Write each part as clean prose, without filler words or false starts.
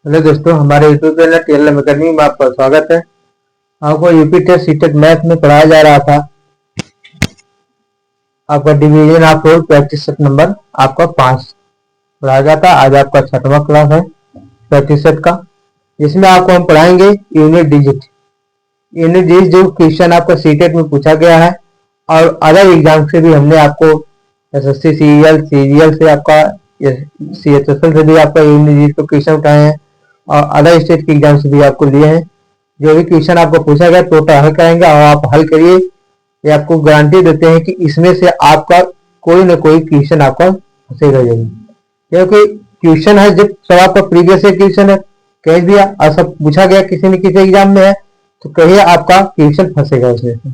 Hello दोस्तों, हमारे YouTube channel TLM academy में आपका स्वागत है। आपको यूपी टेस्ट सीटेट मैथ में पढ़ाया जा रहा था। आपका division of role practice set number आपका 5 पढ़ाया जाता। आज आपका 6वां क्लास है प्रैक्टिस सेट का। इसमें आपको हम पढ़ाएंगे यूनिट डिजिट। यूनिट डिजिट जो क्वेश्चन आपका सीटेट में पूछा गया है और अदर एग्जाम से भी हमने आपको एसएससी सीजीएल से आपका सीएचएसएल से भी आपका यूनिट डिजिट को क्वेश्चन उठाए हैं और अदर स्टेट के एग्जाम से भी आपको लिए हैं। जो भी क्वेश्चन आपको पूछा गया टोटल हल कराएंगे और आप हल करिए। ये आपको गारंटी देते हैं कि इसमें से आपका कोई ना कोई क्वेश्चन आपका फंसेगा जरूर, क्योंकि क्वेश्चन है जब सब आपका प्रीवियस क्वेश्चन है कह दिया और सब पूछा गया किसी न किसी एग्जाम में है तो कहिए आपका क्वेश्चन फंसेगा उसमें से।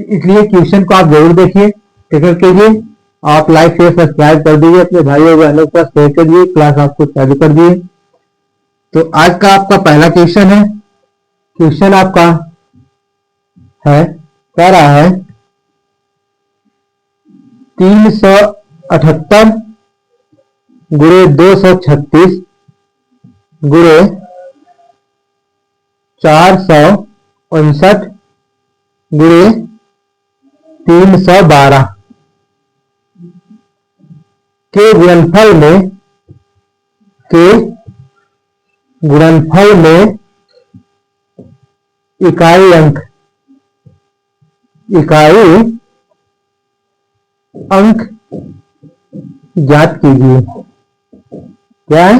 इसलिए क्वेश्चन को आप जरूर देखिए, टिकट कीजिए। आप लाइक शेयर सब्सक्राइब कर दीजिए, अपने भाइयों बहनों के पास शेयर कर दिए, क्लास आपको चालू कर दिए। तो आज का आपका पहला क्वेश्चन है। क्वेश्चन आपका है कह रहा है 378 गुणे 236 गुणे 459 गुणे 312 के गुणनफल में इकाई अंक ज्ञात कीजिए। क्या है?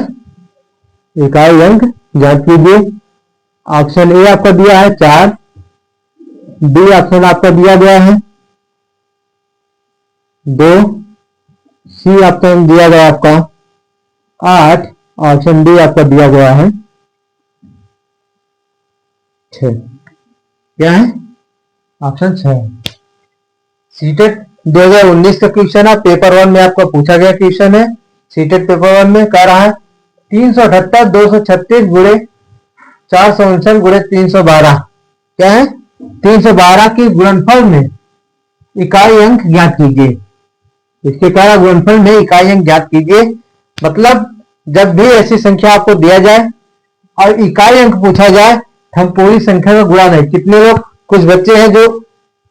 इकाई अंक ज्ञात कीजिए। ऑप्शन ए आपका दिया है 4, बी ऑप्शन आपका दिया गया है 2, सी ऑप्शन दिया गया आपका 8, ऑप्शन डी आपका दिया गया है 6। क्या है? ऑप्शन 6। सीटेट 2019 का क्वेश्चन है, पेपर 1 में आपका पूछा गया क्वेश्चन है। सीटेट पेपर 1 में कह रहा है 378 236 गुणे 459 गुणे 312। क्या है? 312 के गुणनफल में इकाई अंक ज्ञात कीजिए। इसके कारण गुणनफल में इकाई अंक ज्ञात कीजिए मतलब जब भी ऐसी संख्या आपको दिया जाए और इकाई अंक पूछा जाए हम पूरी संख्या का गुणा नहीं। कितने लोग, कुछ बच्चे हैं जो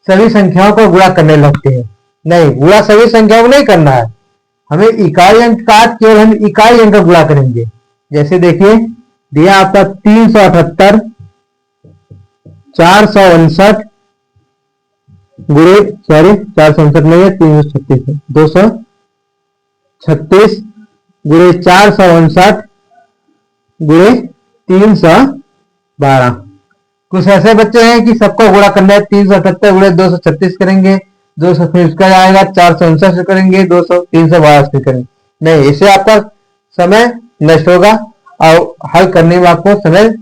सभी संख्याओं को गुणा करने लगते हैं। नहीं, गुणा सभी संख्याओं को नहीं करना है, हमें इकाई अंक का केवल हम इकाई अंक का गुणा करेंगे। जैसे देखिए दिया आपका 378 459 गुणे, सॉरी 459 नहीं है 336 है, 236 गुणे 459 गुणे 312। कुछ ऐसे बच्चे हैं कि सबको गुणा करना है। 378 गुणे 236 करेंगे, 200 फिर उसका जाएगा 459 से करेंगे, 200 312 से करेंगे। नहीं, इससे आपका समय नष्ट होगा और हल करने में आपको समय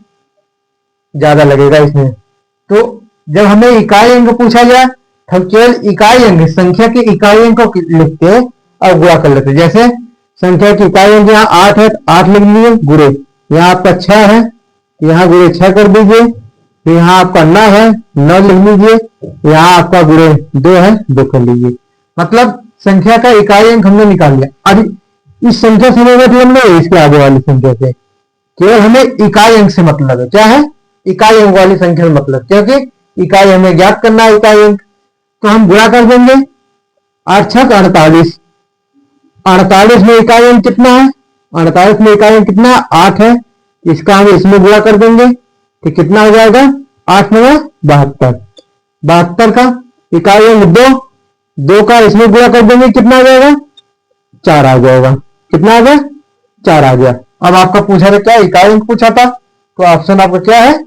ज्यादा लगेगा इसमें। तो जब हमें इकाई अंक पूछा जाए हम केवल इकाई अंक, संख्या के इकाई अंक को लिखते हैं और गुणा कर लेते हैं। जैसे संख्या की इकाई अंक यहाँ 8 है, 8 लिख लीजिए गुणे, यहाँ आपका 6 है, यहाँ गुणे 6 कर दीजिए। फिर यहाँ आपका 9 है, 9 लिख लीजिए, यहाँ आपका गुणे 2 है, 2 कर लीजिए। मतलब संख्या का इकाई अंक हमने निकाल लिया। अब इस संख्या से हमें मतलब नहीं है, इसके आगे वाली संख्या से केवल हमें इकाई अंक से मतलब है। क्या है? इकाई अंक वाली संख्या में मतलब, क्योंकि इकाई हमें ज्ञात करना है इकाई अंक। तो हम गुणा कर देंगे 8 छक 48, 48 में इकाई अंक कितना है? 48 में इकाई अंक कितना है? 8 है। इसका हम इसमें गुणा कर देंगे तो कितना हो जाएगा? 8 9 72, 72 का इकाई अंक 2, 2 का इसमें गुणा कर देंगे कितना आ जाएगा? 4 आ जाएगा। कितना आ गया? 4 आ गया। अब आपका पूछा था क्या? इकाई अंक पूछा था, तो ऑप्शन आपका क्या है?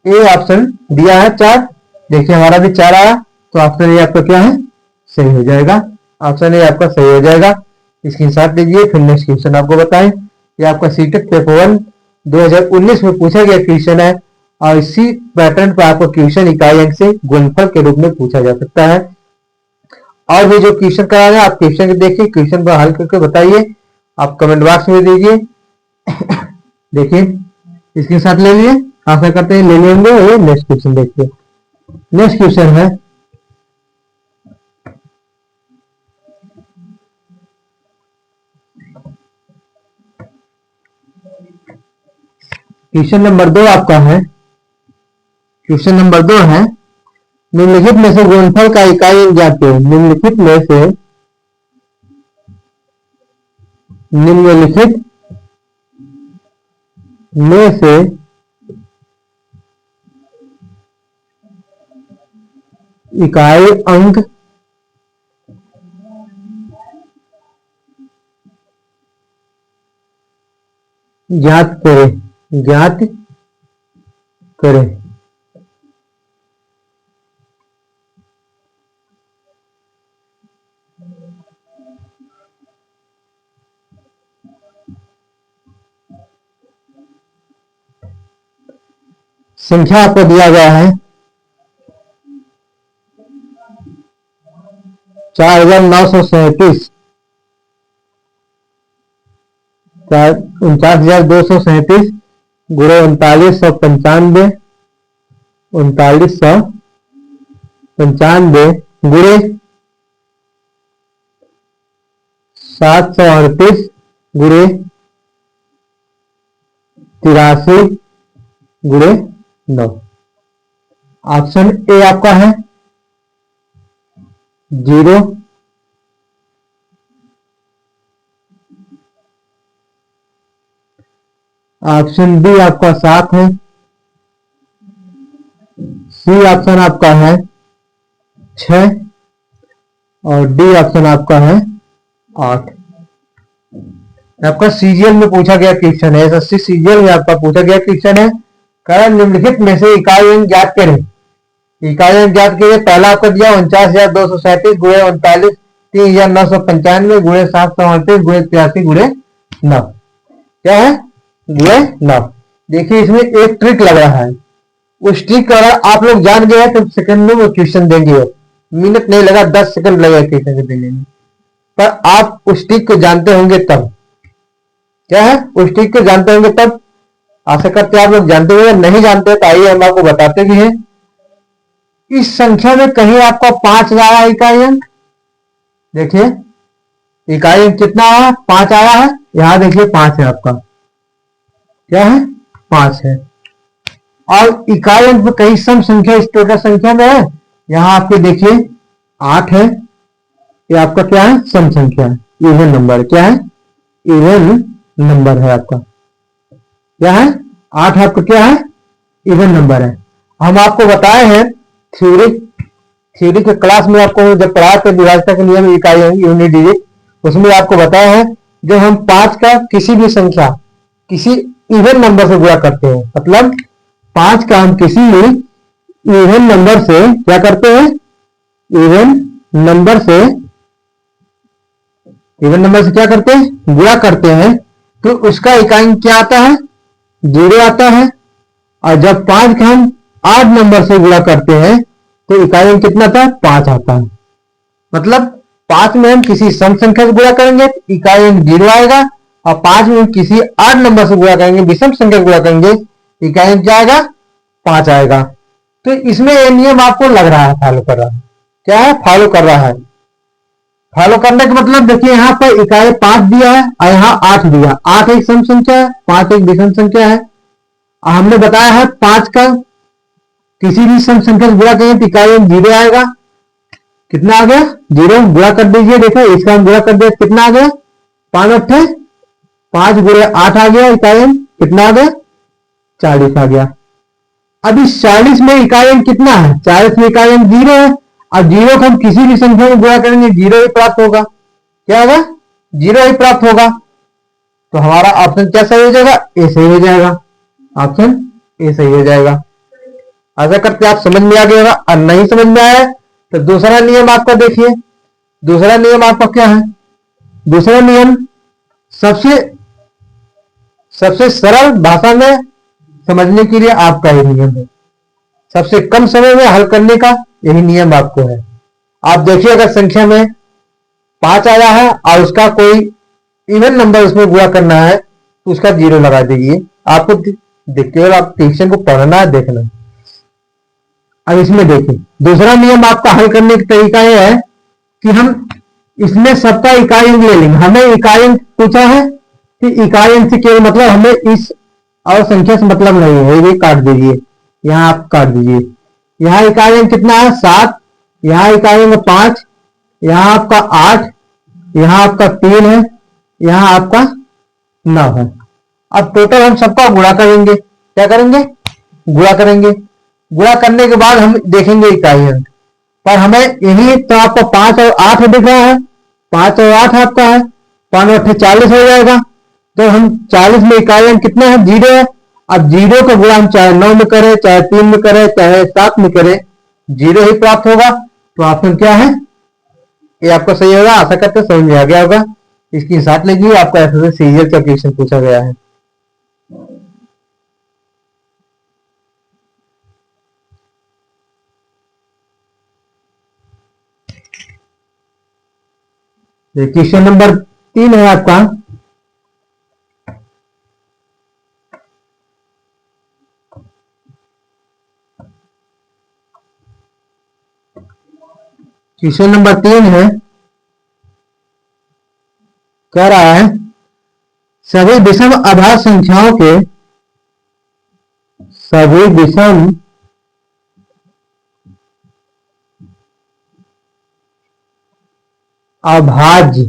ए ऑप्शन दिया है 4। देखिए हमारा भी 4 आया, तो ऑप्शन ए आपका क्या है? सही हो जाएगा। ऑप्शन ए आपका सही हो जाएगा। स्क्रीनशॉट लीजिए, फिर नेक्स्ट क्वेश्चन आपको बताएं। ये आपका सीटेट पेपर 1 2019 में पूछा गया क्वेश्चन है और इसी पैटर्न पर आपको क्वेश्चन इकाई अंक से गुणनफल के रूप में पूछा जा सकता है। और भी जो क्वेश्चन करा रहे हैं आप क्वेश्चन देखिए, क्वेश्चन को हल करके बताइए, आप कमेंट बॉक्स में दीजिए। देखिए स्क्रीनशॉट ले लिए, आशा करते हैं ले लेंगे। ये नेक्स्ट क्वेश्चन देखिए। नेक्स्ट क्वेश्चन है क्वेश्चन नंबर 2 आपका है, क्वेश्चन नंबर 2 है निम्नलिखित में से गुणनफल का इकाई अंक ज्ञात करें। निम्नलिखित में से इकाई अंक ज्ञात करें। संख्या आपको दिया गया है 4937, 49,237 गुणे 3995, 3995 गुणे 738 गुणे 83 गुणे 9। ऑप्शन ए आपका है 0, ऑप्शन बी आपका 7 है, सी ऑप्शन आपका है 6 और डी ऑप्शन आपका है 8। आपका सीजीएल में पूछा गया क्वेश्चन है, एसएससी सीजीएल में आपका पूछा गया क्वेश्चन है। कारण निम्नलिखित में से इकाई अंक ज्ञात करें। इकाई अंक ज्ञात करिए। पहला आपको दिया 49,237 गुणे 39,3,995 गुणे 738 गुणे 83 गुणे 9। क्या है? गुणे 9। देखिए इसमें एक ट्रिक लग रहा है, उस ट्रिक का अगर आप लोग जान गए तो सेकंड में वो क्वेश्चन देंगे, मिनट नहीं लगा 10 सेकंड लगेगा क्वेश्चन को देने में। पर आप उस ट्रिक को जानते होंगे तब। क्या है? उस ट्रिक को जानते होंगे तब। आशा करते आप लोग जानते होंगे, नहीं जानते तो आइए हम आपको बताते भी हैं। इस संख्या में कहीं आपका 5 आया इकाई अंक, देखिए इकाई अंक कितना आया? 5 आया है। यहां देखिए 5 है आपका। क्या है? 5 है। और इकाई अंक में कहीं सम संख्या इस टोटल संख्या में है। यहां आपके देखिए 8 है। ये आपका क्या है? सम संख्या है, इवन नंबर। क्या है? इवन नंबर है आपका। क्या है? 8 आपका क्या है? इवन नंबर है। हम आपको बताए हैं थ्योरी के क्लास में, आपको जब पढ़ाए थे विभाज्यता के नियम इकाई यूनिट डिजिट, उसमें आपको बताया है जो हम 5 का किसी भी संख्या किसी इवन नंबर से गुणा करते हैं, मतलब 5 का हम किसी इवन नंबर से क्या करते हैं? इवन नंबर से क्या करते हैं? गुणा करते हैं। तो उसका इकाई अंक क्या आता है? 0 आता है। और जब 5 का हम 8 नंबर से गुणा करते हैं तो इकाई अंक कितना था? 5 आता है। मतलब 5 में हम किसी सम संख्या से गुणा करेंगे इकाई अंक 0 आएगा, और 5 में हम किसी 8 नंबर से गुणा करेंगे, विषम संख्या से गुणा करेंगे, इकाई अंक क्या आएगा? 5 आएगा। तो इसमें यह नियम आपको लग रहा है फॉलो कर रहा है। क्या है? फॉलो कर रहा है। फॉलो करने का मतलब देखिए यहाँ पर इकाई 5 दिया है और यहाँ 8 दिया। 8 एक सम संख्या है, 5 एक विषम संख्या है। हमने बताया है 5 का किसी भी सम संख्या से गुणा करेंगे तो इकाई अंक 0 आएगा। कितना आ गया? 0। गुणा कर दीजिए, देखो इसका हम गुणा कर दिया, कितना आ गया? 5 8 5 गुणे 8 आ गया इकाई अंक। कितना आ गया? 40 आ गया। अब इस 40 में इकाई अंक कितना है? 40 में इकाई अंक 0 है। अब 0 को हम किसी भी संख्या में गुणा करेंगे 0 ही प्राप्त होगा। क्या होगा? 0 ही प्राप्त होगा। तो हमारा ऑप्शन क्या सही हो जाएगा? ए सही हो जाएगा। ऑप्शन ए सही हो जाएगा। आशा करते आप समझ में आ गया होगा। और नहीं समझ में आया तो दूसरा नियम आपका देखिए। दूसरा नियम आपका क्या है? दूसरा नियम सबसे सरल भाषा में समझने के लिए आपका ही नियम है। सबसे कम समय में हल करने का यही नियम आपको है। आप देखिए अगर संख्या में 5 आया है और उसका कोई इवन नंबर उसमें गुणा करना है तो उसका 0 लगा दीजिए। आपको केवल आप क्वेश्चन को पढ़ना है, देखना। अब इसमें देखिए दूसरा नियम आपका हल करने का तरीका यह है कि हम इसमें सबका इकाई अंक ले लेंगे। हमें इकाई अंक पूछा है कि इकाई अंक से केवल मतलब हमें इस और संख्या से मतलब नहीं है, ये भी काट दीजिए, यहाँ आप काट दीजिए। यहाँ इकाई अंक कितना है 7, यहाँ इकाई अंक 5, यहाँ आपका 8, यहाँ आपका 3 है, यहाँ आपका 9 है। अब टोटल हम सबका गुणा करेंगे। क्या करेंगे? गुणा करेंगे। गुणा करने के बाद हम देखेंगे इकाई अंक, पर हमें यही तो आपको 5 और 8 दिख रहा है, 5 और 8 आपका है, 5 और 8 40 हो जाएगा। तो हम 40 में इकाई अंक कितना है? 0 है। अब 0 का गुणा हम चाहे 9 में करें, चाहे 3 में करें, चाहे 7 में करें, 0 ही प्राप्त होगा। तो ऑप्शन क्या है? ये आपको सही होगा। आशा करते समझ में आ गया होगा। इसकी साथ लीजिए, आपका ऐसे सीरियल का क्वेश्चन पूछा गया है। क्वेश्चन नंबर 3 है आपका। क्वेश्चन नंबर 3 है, कह रहा है सभी विषम आभाज्य संख्याओं के सभी विषम अभाज्य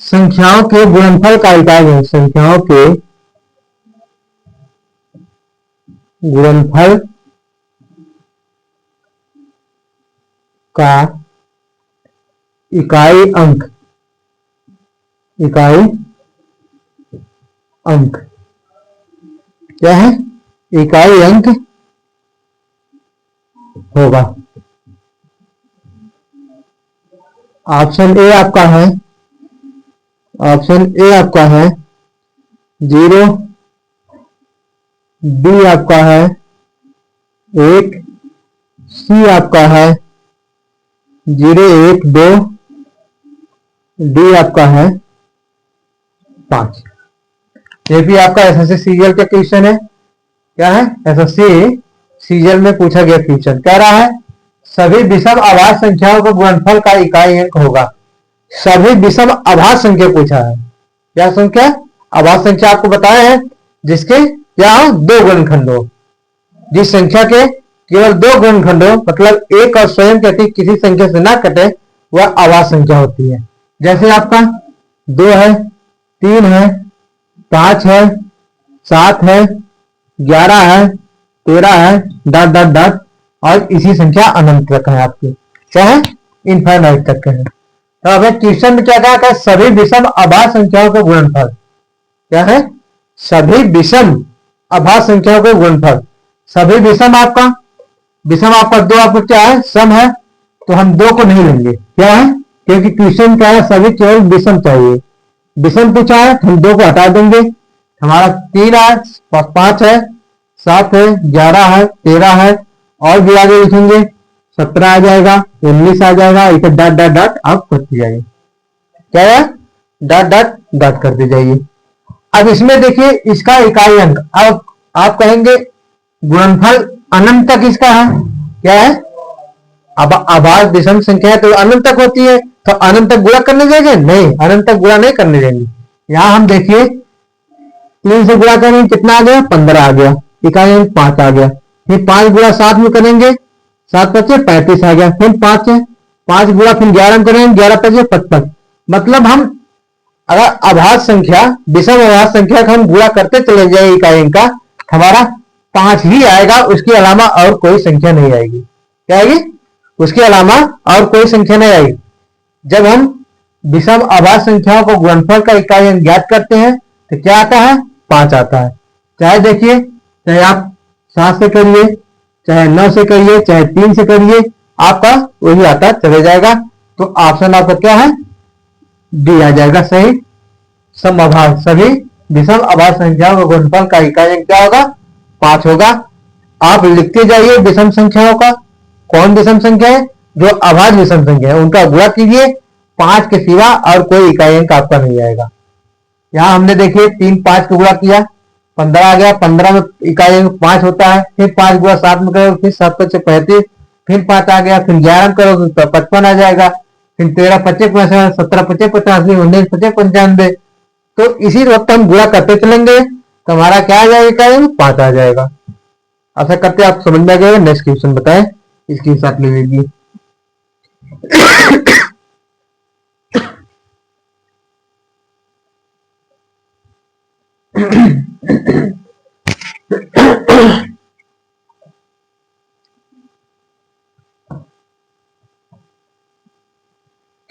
संख्याओं के गुणनफल का इकाई है। संख्याओं के गुणनफल का इकाई अंक क्या है? इकाई अंक होगा। ऑप्शन ए आपका है, ऑप्शन ए आपका है 0, बी आपका है 1, सी आपका है 0, 1, 2, डी आपका है 5। ये भी आपका एसएससी सीरियल का क्वेश्चन है। क्या है? एसएससी सीरियल में पूछा गया क्वेश्चन। कह रहा है सभी विषम अभाज्य संख्याओं का गुणनफल का इकाई अंक होगा। सभी विषम अभाज्य संख्या पूछा है। क्या संख्या? अभाज्य संख्या आपको बताया है जिसके क्या हो? 2 गुणनखंड हो। जिस संख्या के केवल 2 गुणनखंड हो, मतलब एक और स्वयं के किसी संख्या से ना कटे, वह अभाज्य संख्या होती है। जैसे आपका 2 है, 3 है, 5 है, 7 है, 11 है, 13 है, डॉट डॉट डॉट, और इसी संख्या अनंत तक है आपकी। क्या है? इनफाइनाइट तक है। तो हमें क्वेश्चन में क्या कहा? सभी विषम अभाज्य संख्याओं का गुणनफल। क्या है? सभी विषम अभाज्य संख्याओं का गुणनफल। सभी विषम आपका 2 आपको क्या है? सम है, तो हम 2 को नहीं लेंगे। क्या है? क्योंकि क्वेश्चन क्या है? सभी केवल विषम चाहिए। विषम पूछा है, हम 2 को हटा देंगे। हमारा 3 है, 5 है, 7 है, 11 है, 13 है, और भी आगे लिखेंगे 17 आ जाएगा, 19 आ जाएगा, इसे डॉट डॉट डॉट आप करते जाइए। क्या है? डॉट डॉट डॉट करते जाइए। अब इसमें देखिए इसका इकाई अंक, अब आप कहेंगे गुणनफल अनंत तक इसका है। क्या है? अब अभाज्य विषम संख्या है तो अनंत तक होती है, तो अनंत तक गुणा करने जाएंगे? नहीं, अनंत तक गुणा नहीं करने देंगे। यहां हम देखिए 3 से गुणा करेंगे, कितना आ गया? 15 आ गया, इकाई अंक 5 आ गया। फिर 5 गुणा 7 में करेंगे, 7 पचे 35 आ गया। फिर 5 है, 5 गुणा फिर 11 में करेंगे, 11 पचे 55। मतलब हम अगर अभाज्य संख्या, विषम अभाज्य संख्या का हम गुणा करते चले जाए इकाई अंक का, हमारा 5 ही आएगा, उसके अलावा और कोई संख्या नहीं आएगी। क्या आएगी? उसके अलावा और कोई संख्या नहीं आएगी। जब हम विषम अभाज्य संख्याओं को गुणनफल का इकाई अंक ज्ञात करते हैं तो क्या आता है? 5 आता है। चाहे देखिए, चाहे आप 7 से करिए, चाहे 9 से करिए, चाहे 3 से करिए, आपका वही आता चले जाएगा। तो ऑप्शन आपका क्या है? डी आ जाएगा सही। सम अभाज्य, सभी विषम अभाज्य संख्याओं का गुणनफल का इकाई अंक क्या होगा? 5 होगा। आप लिखते जाइए विषम संख्याओं का। कौन विषम संख्या है? जो अभाज्य विषम संख्या है, उनका गुणा कीजिए, 5 के सिवा और कोई इकाई अंक आपका नहीं आएगा। यहां हमने देखिए 3 5 को गुणा किया, 15 आ गया। 15 में इकाई अंक 5 होता है। फिर 5 गुणा 7 में करें, फिर 7 5 35, फिर 5 आ गया, फिर 11 करोगे तो 55 आ जाएगा, फिर 13 पच्चीस 17 पच्चीस 85, 19 पच्चीस 95। तो इसी वक्त हम गुणा करते चलेंगे तो हमारा क्या आ जाएगा, 5 आ जाएगा। ऐसा करते आप समझ में आ गया। नेक्स्ट क्वेश्चन बताएं, इसकी साथ ले लीजिए।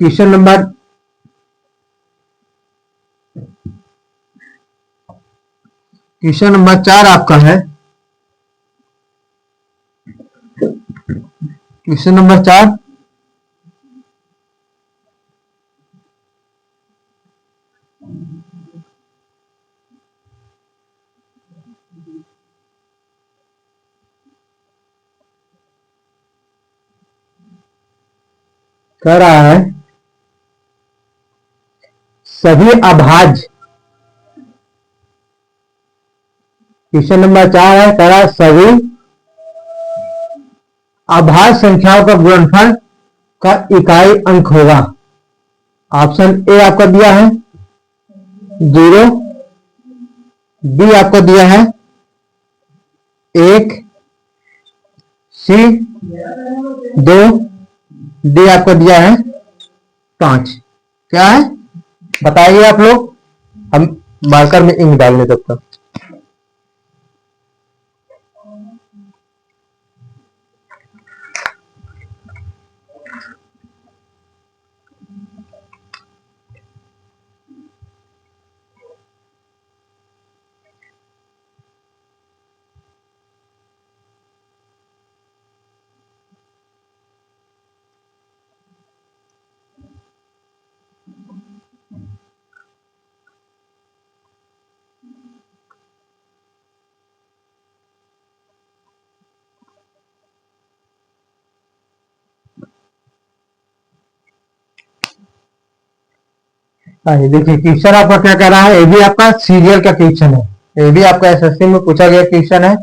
क्वेश्चन नंबर क्वेश्चन नंबर 4 आपका है। क्वेश्चन नंबर 4, कह रहा है सभी अभाज्य। क्वेश्चन नंबर 4 है, कह रहा है सभी अभाज्य संख्याओं का गुणनफल का इकाई अंक होगा। ऑप्शन ए आपका दिया है 0, बी आपको दिया है 1, सी 2, डी आपको दिया है 5। क्या है बताइए आप लोग, हम मार्कर में इंक डालने तब तक। देखिए क्वेश्चन आपका क्या कह रहा है, ये भी आपका सीरियल का क्वेश्चन है, ये भी आपका एसएससी में पूछा गया क्वेश्चन है।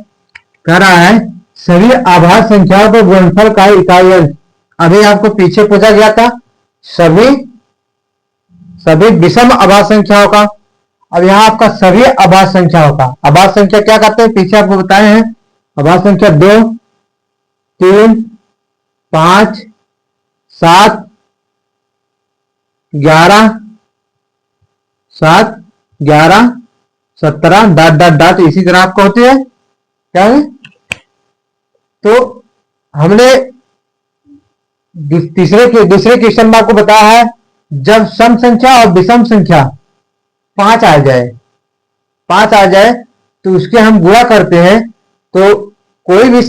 कह रहा है सभी आभाज्य संख्याओं को गुणनफल का इकाई अंक। अभी आपको पीछे पूछा गया था सभी सभी विषम अभाज्य संख्याओं का। अब यहाँ आपका सभी अभाज्य संख्याओं का, अभाज्य संख्या क्या कहते हैं पीछे आपको बताए हैं। अभाज्य संख्या 2, 3, 5, 7, 11, 7, 11, 17 डॉट डॉट डॉट इसी तरह आपको होती है। क्या है तो हमने दूसरे क्वेश्चन में आपको बताया है जब सम संख्या और विषम संख्या 5 आ जाए तो उसके हम गुणा करते हैं, तो कोई भी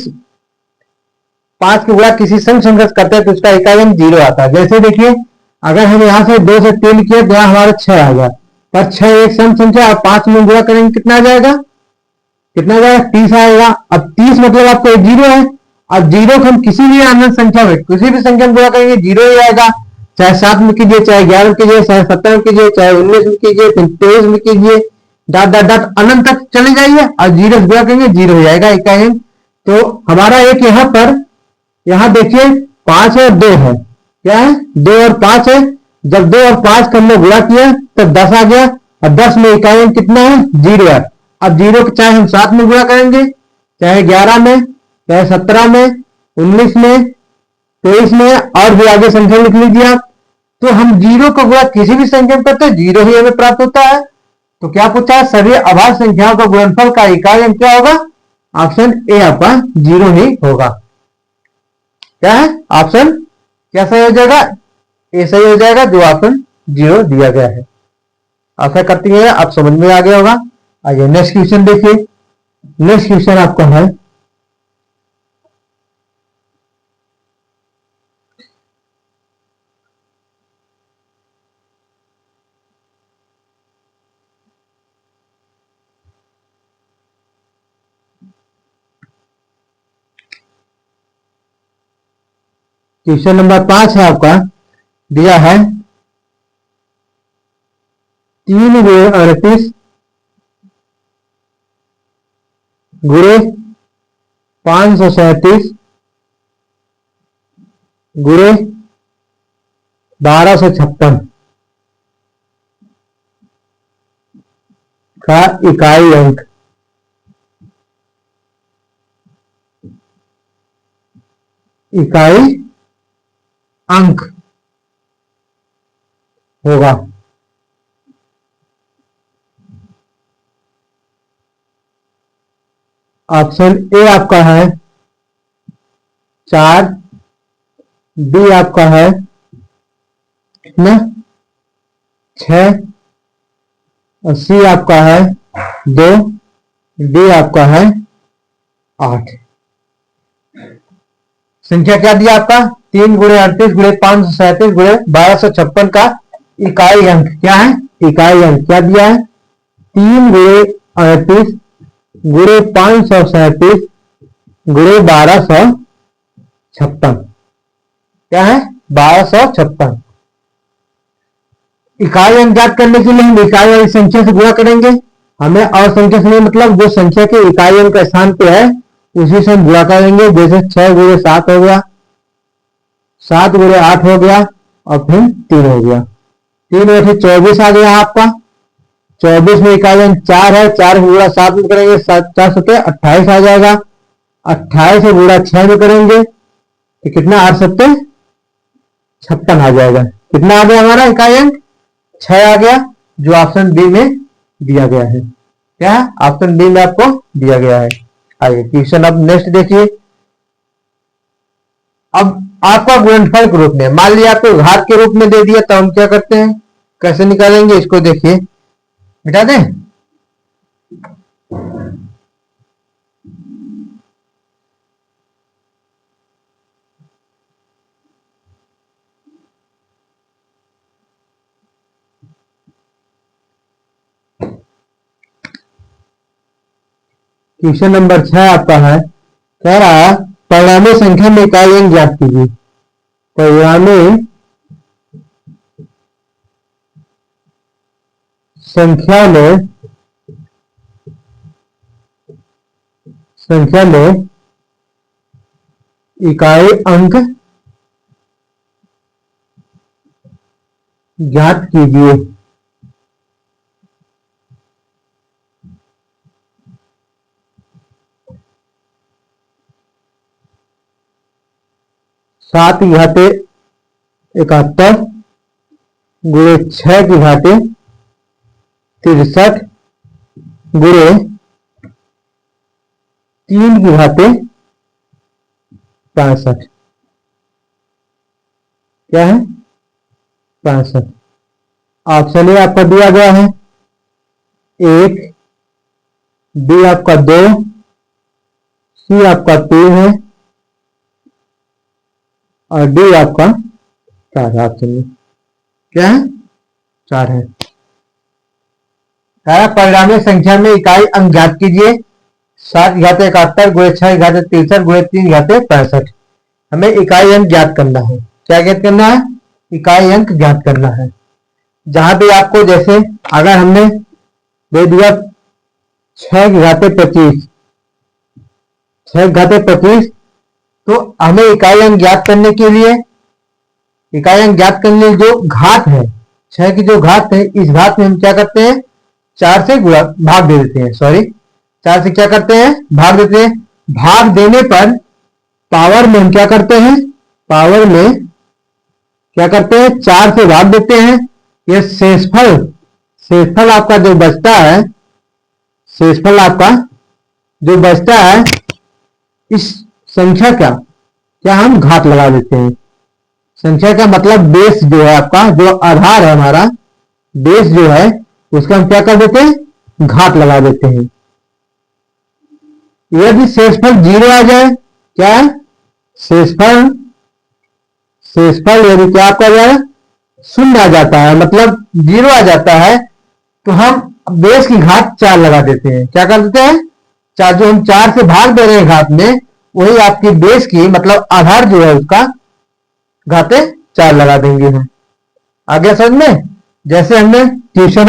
5 के गुणा किसी सम संख्या से करते हैं तो उसका इकाई अंक 0 आता है। जैसे देखिए अगर हम यहां से 2 से 3 किए तो यहां हमारा 6 आ गया, पर 6 एक सम संख्या और 5 में गुणा करेंगे कितना आ जाएगा, 30 आएगा। अब 30 मतलब आपको एक 0 है। अब 0 को हम किसी भी अनंत संख्या में किसी भी संख्या में गुणा करेंगे 0 ही आएगा। चाहे 7 में कीजिए, चाहे 11 में कीजिए, चाहे 17 में कीजिए, चाहे 19 में कीजिए, 23 में कीजिए, डॉट डॉट डॉट अनंत तक चले जाइए और 0 से गुणा करेंगे 0 हो जाएगा इकाई अंक। तो हमारा एक यहाँ पर, यहाँ देखिए 5 है और 2 है, क्या है 2 और 5 है। जब 2 और 5 का हमने गुणा किया तो 10 आ गया, और 10 में इकाई अंक कितना है 0 है। अब 0 को चाहे हम 7 में गुणा करेंगे, चाहे 11 में, चाहे 17 में, 19 में, 23 में, और भी आगे संख्या लिख लीजिए आप। तो हम 0 का गुणा किसी भी संख्या में करते हैं 0 ही हमें प्राप्त होता है। तो क्या पूछा है सभी अभाज्य संख्याओं का गुणनफल का इकाई अंक क्या होगा, ऑप्शन ए आपका 0 ही होगा। क्या है ऑप्शन क्या सही हो जाएगा, ए सही हो जाएगा, जो ऑप्शन 0 दिया गया है। आशा करती है आप समझ में आ गया होगा। आइए नेक्स्ट क्वेश्चन देखिए। नेक्स्ट क्वेश्चन आपका है क्वेश्चन नंबर 5 है आपका, दिया है 3 गुणे 38 गुणे 537 गुणे 1256 का इकाई अंक होगा। ऑप्शन ए आपका है 4, बी आपका है कितना 6 और सी आपका है 2, डी आपका है 8। संख्या क्या दिया आपका 3 गुणे 38 गुणे 537 गुणे 1256 का इकाई अंक क्या है? इकाई अंक क्या दिया है 3 गुणे 38 गुणे 537 गुणे 1256 क्या है 1256। इकाई अंक ज्ञात करने के लिए हम इकाई वाली संख्या से गुणा करेंगे। हमें और संख्या से नहीं मतलब जो संख्या के इकाई अंक स्थान पे है उसी से हम गुणा करेंगे। जैसे 6 गुणे 7 हो गया, 7 गुणे 8 हो गया और फिर 3 हो गया। 3 में फिर 24 आ गया आपका। 24 में इकाई अंक 4 है, 4 से गुणा 7 में करेंगे 4 सत्ते 28 आ जाएगा। 28 से गुणा 6 में करेंगे तो कितना 8 सत्ते 56 आ जाएगा। कितना आ गया हमारा इकाई अंक 6 आ गया, जो ऑप्शन बी में दिया गया है। क्या ऑप्शन बी में आपको दिया गया है। आइए क्वेश्चन अब नेक्स्ट देखिए। अब आपका गुणनफल के रूप में मान लिया आपको घात के रूप में दे दिया तो हम क्या करते हैं कैसे निकालेंगे इसको देखिए। मिटा दें। क्वेश्चन नंबर 6 आपका है, कह रहा परिणामी संख्या में इकाई अंक ज्ञात कीजिए। परिणामी संख्या में इकाई अंक ज्ञात कीजिए। सात की घाते 71 गुणे 6 की घाते 63 गुणे 3 की घाते 65 क्या है 65। ऑप्शन ए आपका दिया गया है 1, बी आपका 2, सी आपका 3 है और डी आपका 4 ऑप्शन में क्या है 4 है। परिणामी संख्या में इकाई अंक ज्ञात कीजिए। 7 घाते 71 गुणे 6 घाते 63 गुणे 3 घाते 65। हमें इकाई अंक ज्ञात करना है। क्या ज्ञात करना है इकाई अंक ज्ञात करना है। जहां भी आपको जैसे अगर हमने दे दिया 6 घाते 25 6 घाते 25 तो हमें इकाई अंक ज्ञात करने के लिए इकाई अंक ज्ञात करने जो घात है 6 की जो घात है इस घात में हम क्या करते हैं 4 से गुणा भाग दे देते हैं। सॉरी 4 से क्या करते हैं भाग देते हैं। भाग देने पर पावर में हम क्या करते हैं पावर में क्या करते हैं 4 से भाग देते हैं। ये शेषफल आपका जो बचता है शेषफल आपका जो बचता है इस संख्या का क्या हम घात लगा देते हैं। संख्या का मतलब बेस जो है आपका जो आधार है हमारा बेस जो है उसका हम क्या कर देते हैं घात लगा देते हैं। यदि शेषफल 0 आ जाए क्या शेषफल यदि क्या आपका जाए 0 आ जाता है मतलब 0 आ जाता है तो हम बेस की घात 4 लगा देते हैं। क्या कर देते हैं 4 जो हम 4 से भाग दे रहे हैं घात में वही आपकी बेस की मतलब आधार जो है उसका घाते 4 लगा देंगे हम। आगे समझ में जैसे हमने ट्यूशन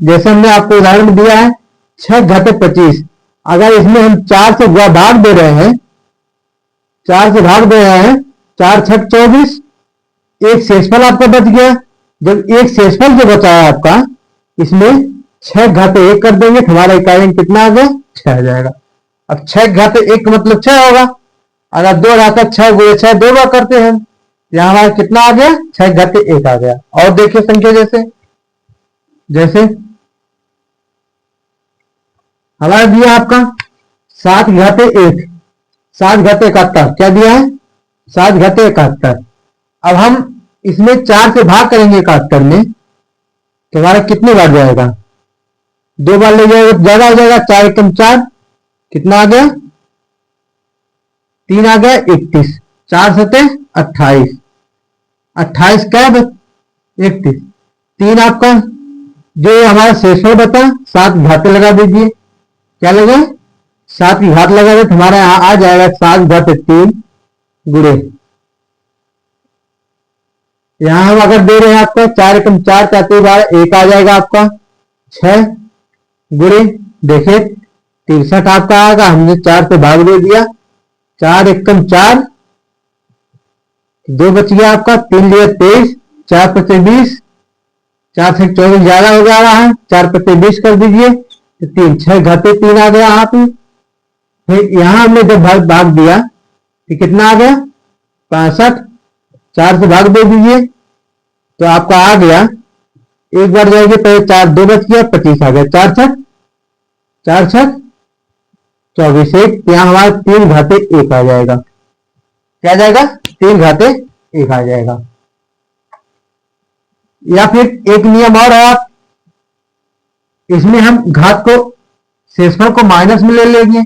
जैसे हमने आपको उदाहरण दिया है 6 घाते 25 अगर इसमें हम 4 से भाग दे रहे हैं 4 से भाग दे रहे हैं 4 छक 24, एक शेषफल आपका बच गया। जब एक शेषफल जो बचा है आपका, इसमें 6 घाते 1 कर देंगे तो हमारा इकाई अंक कितना आ गया, 6 आ जाएगा। अब 6 घाते 1 का मतलब 6 होगा। अगर 2 घाते 6 गुणे 6 2 बार करते हैं, यहां हमारा कितना आ गया, 6 घाते 1 आ गया। और देखिए संख्या जैसे जैसे हमारा दिया आपका 7 घाते 1, 7 घाते 71, क्या दिया है, 7 घाते 71। अब हम इसमें 4 से भाग करेंगे 71 में, तो हमारा कितने बार जाएगा, 2 बार ले जाएगा तो ज्यादा हो जाएगा। 4 एकम 4, कितना आ गया, 3 आ गया 31, 4 सते 28, 28 क्या 31, 3 आपका जो हमारा शेषफल बता 7 घाते लगा दीजिए, क्या लगा, 7 की घात लगा दे तो हमारा यहां आ जाएगा 7 घाते 3 गुणे, यहां हम अगर दे रहे हैं आपका 4 एकम 4, 4 बार 1 आ जाएगा आपका 6 गुणे, देखिए 63 आपका आएगा। हमने 4 से भाग दे दिया, 4 एकम 4, 2 बच गया आपका, 3 लिया 23, 4 पचे 20, 4 से 24 ज्यादा हो जा रहा है, 4 पचे 20 कर दीजिए तो 3 6 घाते 3 आ गया यहाँ पे। फिर यहां हमने जब भाग दिया तो कितना आ गया 65, 4 से भाग दे दीजिए तो आपका आ गया, एक बार जाएगी पहले 4 2 बच गया 25 आ गया, 4 छक 24, एक यहाँ हमारा 3 घाते 1 आ जाएगा, क्या आ जाएगा, 3 घाते 1 आ जाएगा। या फिर एक नियम और है, आप इसमें हम घात को शेषफल को माइनस में ले लेंगे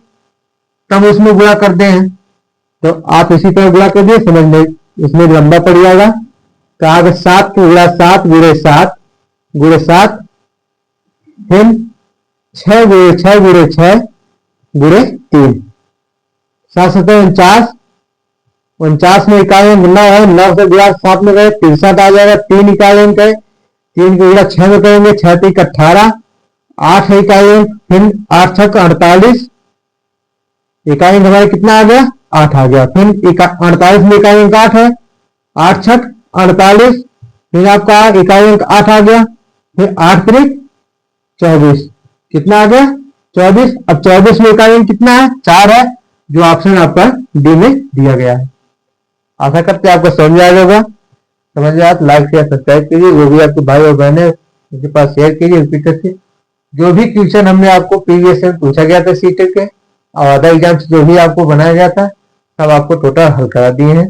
तब उसमें गुणा करते हैं, तो आप इसी तरह गुणा कर दिए, समझ में इसमें लंबा पड़ जाएगा। तो आगे 7 को गुणा 7 गुणे 7 गुणे 7, फिर 6 गुणे 6 गुणे 6 गुणे 3, 7 सत्तर 49, 49 में इकाई अंक 9 है, 9 से गुणा 7 में गए 63 आ जाएगा, 3 इकाई अंक है, 3 को गुणा 6 में करेंगे 6 3 18, 8 है इकाई अंक, फिर 8 6 48, इकाई अंक हमारे कितना आ गया, 8 आ गया। फिर 48 में इकाई अंक 8 है, 8 6 48, फिर आपका इकाई अंक 8 आ गया, फिर 8 3 24, कितना आ गया 24। अब 24 में इकाई अंक कितना है, 4 है, जो ऑप्शन आपका डी में दिया गया है। आशा करते हैं आपको समझ आया होगा। समझ आया तो लाइक शेयर सब्सक्राइब कीजिए, जो भी आपके भाई और बहन है उनके पास शेयर कीजिए। रिपीटर से जो भी क्वेश्चन हमने आपको प्रीवियस में पूछा गया था सीटेट के और अदर एग्जाम से जो भी आपको बनाया गया था सब आपको टोटल हल करा दिए हैं।